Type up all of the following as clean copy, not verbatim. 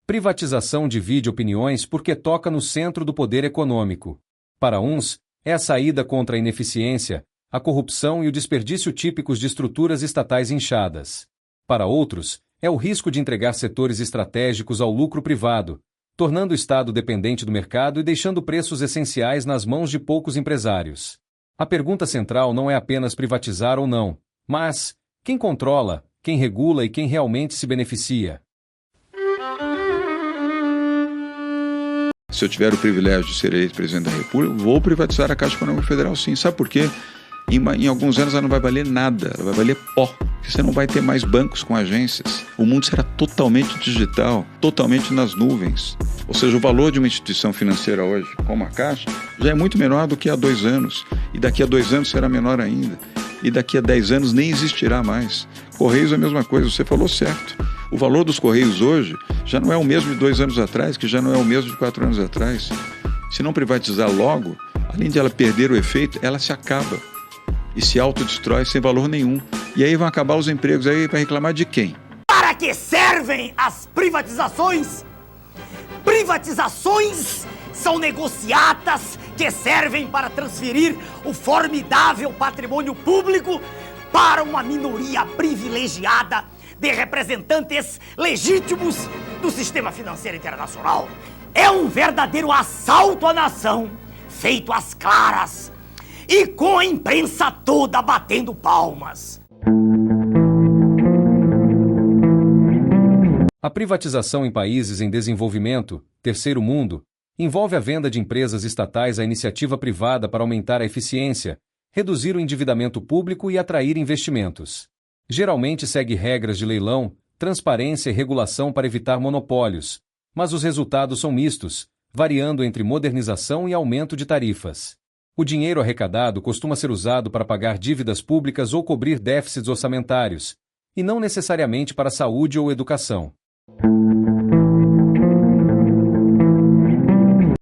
Privatização divide opiniões porque toca no centro do poder econômico. Para uns, é a saída contra a ineficiência, a corrupção e o desperdício típicos de estruturas estatais inchadas. Para outros, é o risco de entregar setores estratégicos ao lucro privado, tornando o Estado dependente do mercado e deixando preços essenciais nas mãos de poucos empresários. A pergunta central não é apenas privatizar ou não, mas quem controla, quem regula e quem realmente se beneficia. Se eu tiver o privilégio de ser eleito presidente da República, vou privatizar a Caixa Econômica Federal, sim. Sabe por quê? Em alguns anos ela não vai valer nada, ela vai valer pó. Porque você não vai ter mais bancos com agências. O mundo será totalmente digital, totalmente nas nuvens. Ou seja, o valor de uma instituição financeira hoje, como a Caixa, já é muito menor do que há 2 anos. E daqui a 2 anos será menor ainda. E daqui a 10 anos nem existirá mais. Correios é a mesma coisa, você falou certo. O valor dos Correios hoje já não é o mesmo de 2 anos atrás, que já não é o mesmo de 4 anos atrás. Se não privatizar logo, além de ela perder o efeito, ela se acaba. E se autodestrói sem valor nenhum. E aí vão acabar os empregos. Aí vai reclamar de quem? Para que servem as privatizações? Privatizações são negociatas que servem para transferir o formidável patrimônio público para uma minoria privilegiada de representantes legítimos do sistema financeiro internacional. É um verdadeiro assalto à nação, feito às claras e com a imprensa toda batendo palmas. A privatização em países em desenvolvimento, terceiro mundo, envolve a venda de empresas estatais à iniciativa privada para aumentar a eficiência, reduzir o endividamento público e atrair investimentos. Geralmente segue regras de leilão, transparência e regulação para evitar monopólios, mas os resultados são mistos, variando entre modernização e aumento de tarifas. O dinheiro arrecadado costuma ser usado para pagar dívidas públicas ou cobrir déficits orçamentários, e não necessariamente para saúde ou educação.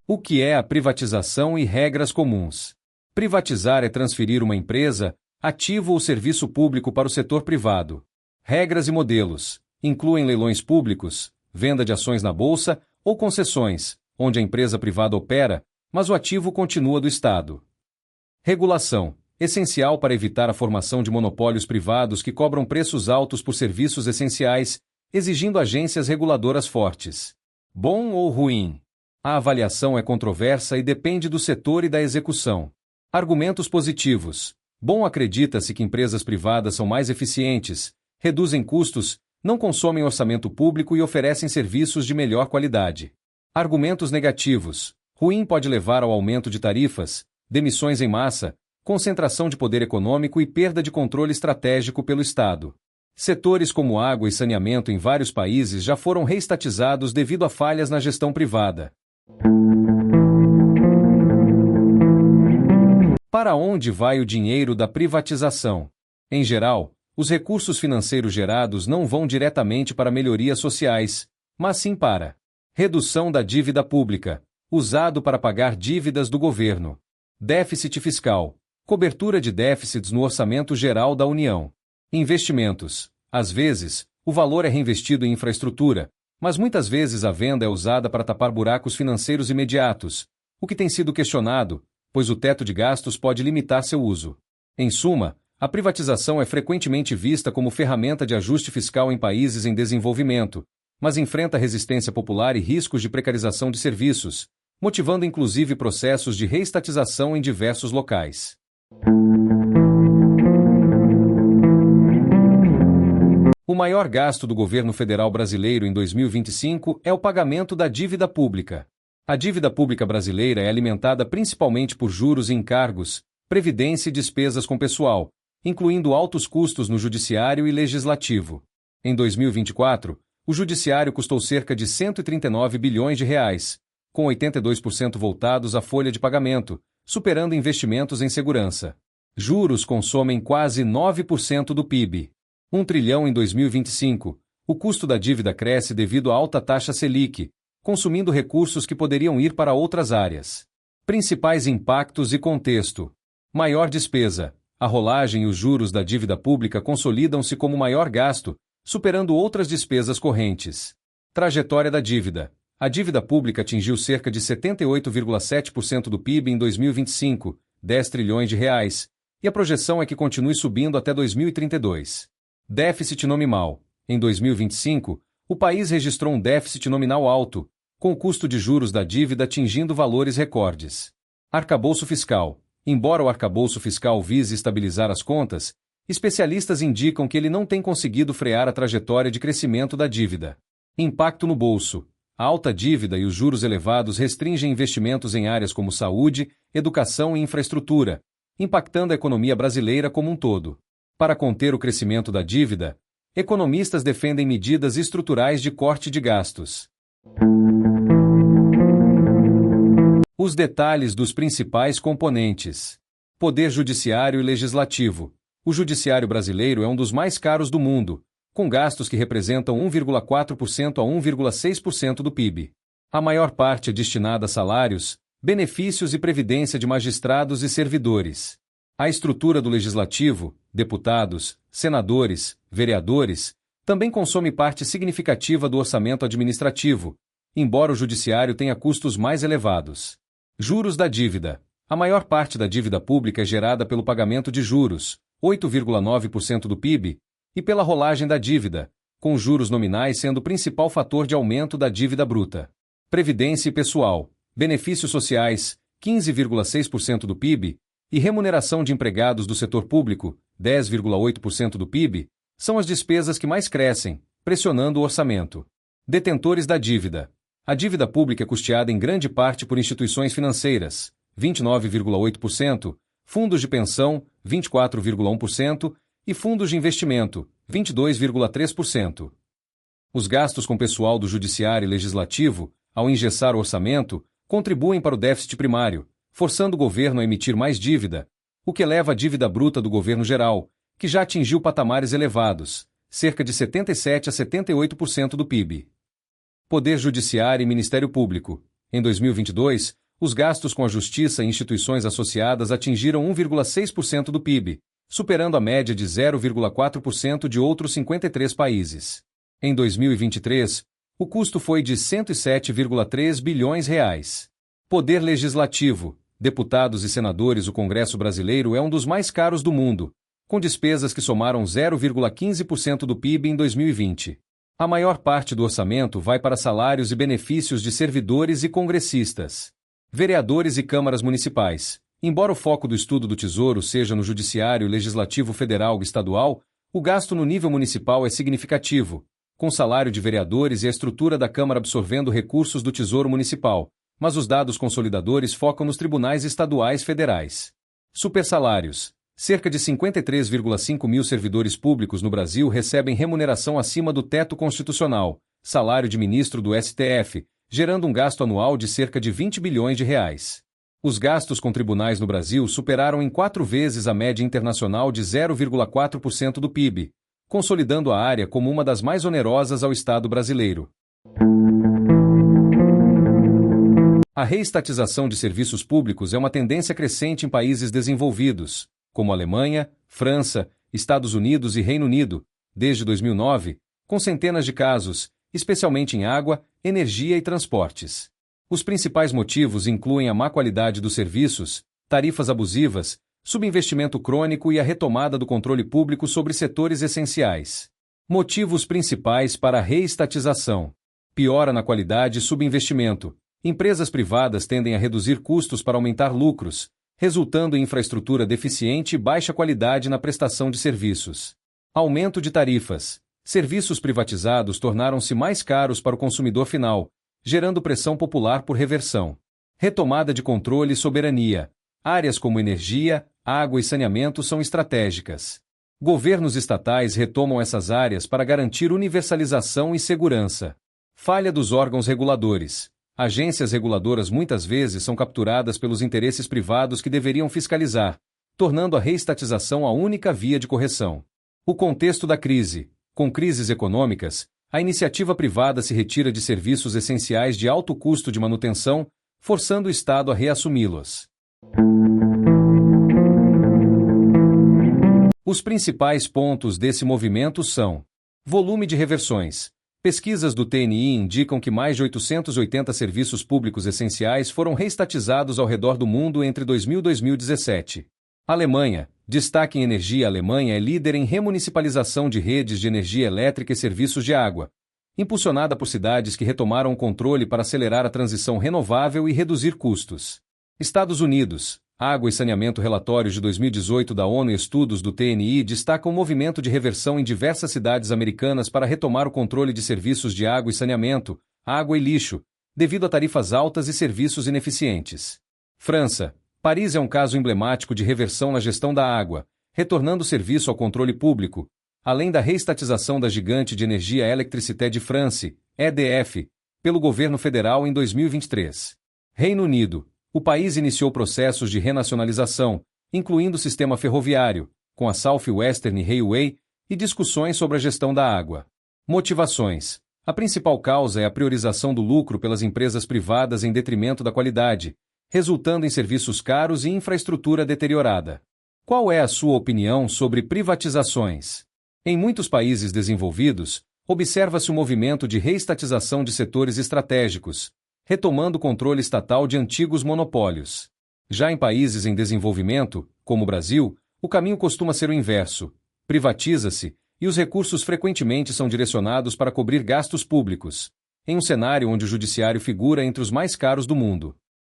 O que é a privatização e regras comuns? Privatizar é transferir uma empresa, ativo ou serviço público para o setor privado. Regras e modelos incluem leilões públicos, venda de ações na bolsa ou concessões, onde a empresa privada opera, mas o ativo continua do Estado. Regulação, essencial para evitar a formação de monopólios privados que cobram preços altos por serviços essenciais, exigindo agências reguladoras fortes. Bom ou ruim? A avaliação é controversa e depende do setor e da execução. Argumentos positivos. Bom, acredita-se que empresas privadas são mais eficientes, reduzem custos, não consomem orçamento público e oferecem serviços de melhor qualidade. Argumentos negativos. Ruim, pode levar ao aumento de tarifas, demissões em massa, concentração de poder econômico e perda de controle estratégico pelo Estado. Setores como água e saneamento em vários países já foram reestatizados devido a falhas na gestão privada. Para onde vai o dinheiro da privatização? Em geral, os recursos financeiros gerados não vão diretamente para melhorias sociais, mas sim para redução da dívida pública, usado para pagar dívidas do governo. Déficit fiscal, cobertura de déficits no orçamento geral da União. Investimentos. Às vezes, o valor é reinvestido em infraestrutura, mas muitas vezes a venda é usada para tapar buracos financeiros imediatos, o que tem sido questionado, pois o teto de gastos pode limitar seu uso. Em suma, a privatização é frequentemente vista como ferramenta de ajuste fiscal em países em desenvolvimento, mas enfrenta resistência popular e riscos de precarização de serviços, motivando inclusive processos de reestatização em diversos locais. O maior gasto do governo federal brasileiro em 2025 é o pagamento da dívida pública. A dívida pública brasileira é alimentada principalmente por juros e encargos, previdência e despesas com pessoal, incluindo altos custos no judiciário e legislativo. Em 2024, o judiciário custou cerca de 139 bilhões de reais, com 82% voltados à folha de pagamento, superando investimentos em segurança. Juros consomem quase 9% do PIB. 1 trilhão em 2025. O custo da dívida cresce devido à alta taxa Selic, consumindo recursos que poderiam ir para outras áreas. Principais impactos e contexto. Maior despesa. A rolagem e os juros da dívida pública consolidam-se como maior gasto, superando outras despesas correntes. Trajetória da dívida. A dívida pública atingiu cerca de 78,7% do PIB em 2025, 10 trilhões de reais, e a projeção é que continue subindo até 2032. Déficit nominal. Em 2025, o país registrou um déficit nominal alto, com o custo de juros da dívida atingindo valores recordes. Arcabouço fiscal. Embora o arcabouço fiscal vise estabilizar as contas, especialistas indicam que ele não tem conseguido frear a trajetória de crescimento da dívida. Impacto no bolso. A alta dívida e os juros elevados restringem investimentos em áreas como saúde, educação e infraestrutura, impactando a economia brasileira como um todo. Para conter o crescimento da dívida, economistas defendem medidas estruturais de corte de gastos. Os detalhes dos principais componentes. Poder judiciário e legislativo. O judiciário brasileiro é um dos mais caros do mundo, com gastos que representam 1,4% a 1,6% do PIB. A maior parte é destinada a salários, benefícios e previdência de magistrados e servidores. A estrutura do legislativo, deputados, senadores, vereadores, também consome parte significativa do orçamento administrativo, embora o judiciário tenha custos mais elevados. Juros da dívida. A maior parte da dívida pública é gerada pelo pagamento de juros, 8,9% do PIB, e pela rolagem da dívida, com juros nominais sendo o principal fator de aumento da dívida bruta. Previdência e pessoal, benefícios sociais, 15,6% do PIB, e remuneração de empregados do setor público, 10,8% do PIB, são as despesas que mais crescem, pressionando o orçamento. Detentores da dívida. A dívida pública é custeada em grande parte por instituições financeiras, 29,8%, fundos de pensão, 24,1%, e fundos de investimento, 22,3%. Os gastos com pessoal do Judiciário e Legislativo, ao engessar o orçamento, contribuem para o déficit primário, forçando o governo a emitir mais dívida, o que eleva a dívida bruta do governo geral, que já atingiu patamares elevados, cerca de 77% a 78% do PIB. Poder Judiciário e Ministério Público. Em 2022, os gastos com a Justiça e instituições associadas atingiram 1,6% do PIB, superando a média de 0,4% de outros 53 países. Em 2023, o custo foi de 107,3 bilhões reais. Poder Legislativo. Deputados e senadores. O Congresso brasileiro é um dos mais caros do mundo, com despesas que somaram 0,15% do PIB em 2020. A maior parte do orçamento vai para salários e benefícios de servidores e congressistas. Vereadores e câmaras municipais. Embora o foco do estudo do Tesouro seja no Judiciário e Legislativo Federal e Estadual, o gasto no nível municipal é significativo, com o salário de vereadores e a estrutura da Câmara absorvendo recursos do Tesouro Municipal, mas os dados consolidadores focam nos tribunais estaduais federais. Supersalários. Cerca de 53,5 mil servidores públicos no Brasil recebem remuneração acima do teto constitucional, salário de ministro do STF, gerando um gasto anual de cerca de 20 bilhões de reais. Os gastos com tribunais no Brasil superaram em 4 vezes a média internacional de 0,4% do PIB, consolidando a área como uma das mais onerosas ao Estado brasileiro. A reestatização de serviços públicos é uma tendência crescente em países desenvolvidos, como Alemanha, França, Estados Unidos e Reino Unido, desde 2009, com centenas de casos, especialmente em água, energia e transportes. Os principais motivos incluem a má qualidade dos serviços, tarifas abusivas, subinvestimento crônico e a retomada do controle público sobre setores essenciais. Motivos principais para a reestatização: piora na qualidade e subinvestimento. Empresas privadas tendem a reduzir custos para aumentar lucros, resultando em infraestrutura deficiente e baixa qualidade na prestação de serviços. Aumento de tarifas. Serviços privatizados tornaram-se mais caros para o consumidor final, gerando pressão popular por reversão. Retomada de controle e soberania. Áreas como energia, água e saneamento são estratégicas. Governos estatais retomam essas áreas para garantir universalização e segurança. Falha dos órgãos reguladores. Agências reguladoras muitas vezes são capturadas pelos interesses privados que deveriam fiscalizar, tornando a reestatização a única via de correção. O contexto da crise. Com crises econômicas, a iniciativa privada se retira de serviços essenciais de alto custo de manutenção, forçando o Estado a reassumi-los. Os principais pontos desse movimento são: volume de reversões. Pesquisas do TNI indicam que mais de 880 serviços públicos essenciais foram reestatizados ao redor do mundo entre 2000 e 2017. Alemanha. Destaque em energia: a Alemanha é líder em remunicipalização de redes de energia elétrica e serviços de água, impulsionada por cidades que retomaram o controle para acelerar a transição renovável e reduzir custos. Estados Unidos. Água e saneamento. Relatórios de 2018 da ONU e estudos do TNI destacam o movimento de reversão em diversas cidades americanas para retomar o controle de serviços de água e saneamento, água e lixo, devido a tarifas altas e serviços ineficientes. França. Paris é um caso emblemático de reversão na gestão da água, retornando o serviço ao controle público, além da reestatização da gigante de energia Électricité de France, EDF, pelo governo federal em 2023. Reino Unido. O país iniciou processos de renacionalização, incluindo o sistema ferroviário, com a South Western Railway, e discussões sobre a gestão da água. Motivações. A principal causa é a priorização do lucro pelas empresas privadas em detrimento da qualidade, resultando em serviços caros e infraestrutura deteriorada. Qual é a sua opinião sobre privatizações? Em muitos países desenvolvidos, observa-se um movimento de reestatização de setores estratégicos, retomando o controle estatal de antigos monopólios. Já em países em desenvolvimento, como o Brasil, o caminho costuma ser o inverso: privatiza-se e os recursos frequentemente são direcionados para cobrir gastos públicos, em um cenário onde o judiciário figura entre os mais caros do mundo.